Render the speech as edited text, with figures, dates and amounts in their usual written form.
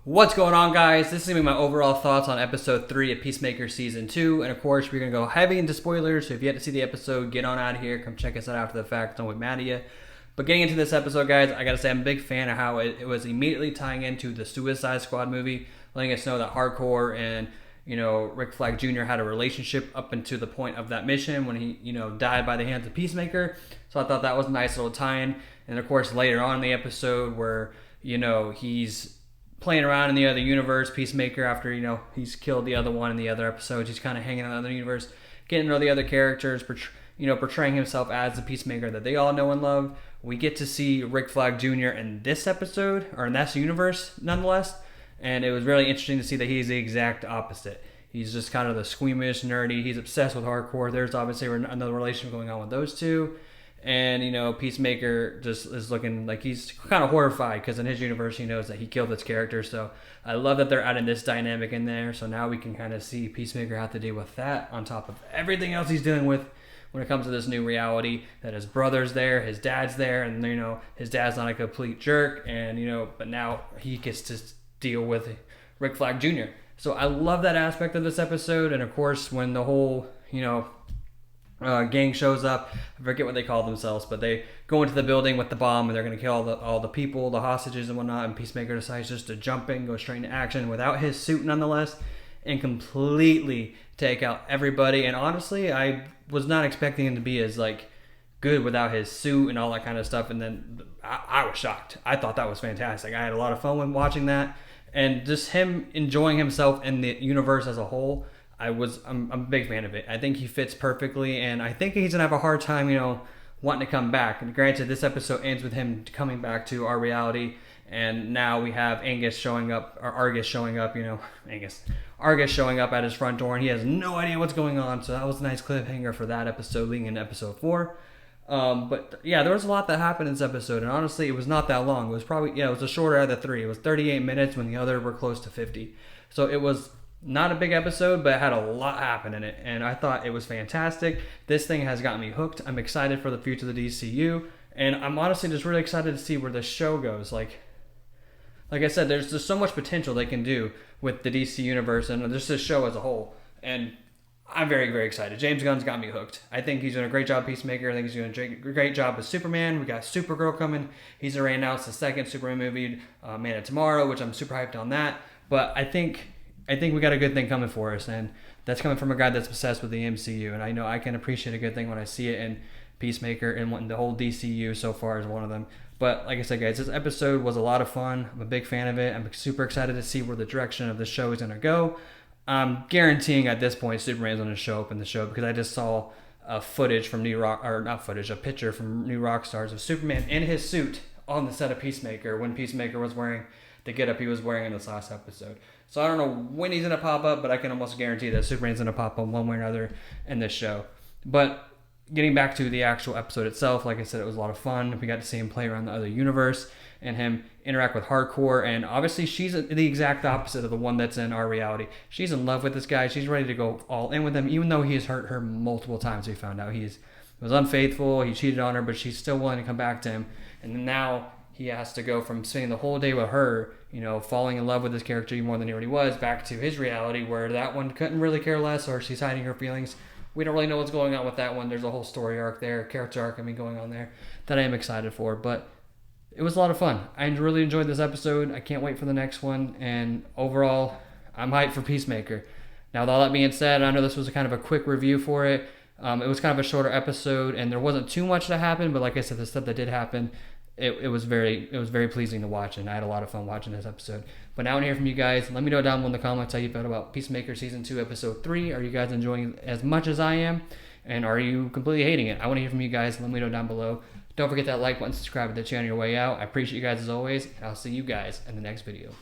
What's going on, guys? This is going to be my overall thoughts on episode 3 of Peacemaker season 2. And of course, we're going to go heavy into spoilers. So if you have to see the episode, get on out of here. Come check us out after the fact. Don't be mad at you. But getting into this episode, guys, I got to say I'm a big fan of how it was immediately tying into the Suicide Squad movie, letting us know that Hardcore and Rick Flag Jr. had a relationship up until the point of that mission when he, died by the hands of Peacemaker. So I thought that was a nice little tie-in. And of course, later on in the episode where, he's playing around in the other universe, Peacemaker, after, he's killed the other one in the other episodes. He's kind of hanging out in the other universe, getting to know the other characters, portraying himself as the Peacemaker that they all know and love. We get to see Rick Flag Jr. in this episode, or in this universe, nonetheless. And it was really interesting to see that he's the exact opposite. He's just kind of the squeamish, nerdy. He's obsessed with hardcore. There's obviously another relationship going on with those two. And, Peacemaker just is looking like he's kind of horrified because in his universe, he knows that he killed this character. So I love that they're adding this dynamic in there. So now we can kind of see Peacemaker have to deal with that on top of everything else he's dealing with when it comes to this new reality, that his brother's there, his dad's there, and, his dad's not a complete jerk. And, but now he gets to deal with Rick Flag Jr. So I love that aspect of this episode. And, of course, when the whole, gang shows up. I forget what they call themselves, but they go into the building with the bomb and they're going to kill all the people, the hostages and whatnot. And Peacemaker decides just to jump in, go straight into action without his suit nonetheless, and completely take out everybody. And honestly, I was not expecting him to be as good without his suit and all that kind of stuff. And then I was shocked. I thought that was fantastic. I had a lot of fun when watching that, and just him enjoying himself in the universe as a whole. I'm a big fan of it. I think he fits perfectly, and I think he's gonna have a hard time, wanting to come back. And granted, this episode ends with him coming back to our reality, and now we have Argus showing up, Argus showing up at his front door, and he has no idea what's going on. So that was a nice cliffhanger for that episode, leading into episode 4. But yeah, there was a lot that happened in this episode, and honestly, it was not that long. It was probably, it was a shorter out of the 3. It was 38 minutes when the other were close to 50. So it was not a big episode, but it had a lot happen in it, and I thought it was fantastic. This thing has got me hooked. I'm excited for the future of the DCU, and I'm honestly just really excited to see where the show goes. Like I said, there's just so much potential they can do with the DC universe and just this show as a whole, and I'm very, very excited. James Gunn's got me hooked. I think he's doing a great job Peacemaker. I think he's doing a great job as Superman. We got Supergirl coming. He's already announced the second Superman movie, Man of Tomorrow, which I'm super hyped on that. But I think we got a good thing coming for us, and that's coming from a guy that's obsessed with the MCU, and I know I can appreciate a good thing when I see it, in Peacemaker and the whole DCU so far is one of them. But like I said, guys, this episode was a lot of fun. I'm a big fan of it. I'm super excited to see where the direction of the show is going to go. I'm guaranteeing at this point Superman's going to show up in the show, because I just saw a picture from New Rockstars of Superman in his suit on the set of Peacemaker when Peacemaker was wearing the getup he was wearing in this last episode. So I don't know when he's going to pop up, but I can almost guarantee that Superman's going to pop up one way or another in this show. But getting back to the actual episode itself, like I said, it was a lot of fun. We got to see him play around the other universe and him interact with Hardcore. And obviously she's the exact opposite of the one that's in our reality. She's in love with this guy. She's ready to go all in with him, even though he has hurt her multiple times. We found out he was unfaithful. He cheated on her, but she's still willing to come back to him. And now he has to go from spending the whole day with her, falling in love with this character even more than he already was, back to his reality where that one couldn't really care less, or she's hiding her feelings. We don't really know what's going on with that one. There's a whole story arc there, character arc, going on there that I am excited for. But it was a lot of fun. I really enjoyed this episode. I can't wait for the next one. And overall, I'm hyped for Peacemaker. Now, with all that being said, I know this was kind of a quick review for it. It was kind of a shorter episode, and there wasn't too much that happened. But like I said, the stuff that did happen, it was very pleasing to watch, and I had a lot of fun watching this episode. But now I want to hear from you guys. Let me know down below in the comments how you felt about Peacemaker Season 2, Episode 3. Are you guys enjoying it as much as I am? And are you completely hating it? I want to hear from you guys. Let me know down below. Don't forget that like button, subscribe to the channel on your way out. I appreciate you guys as always, and I'll see you guys in the next video.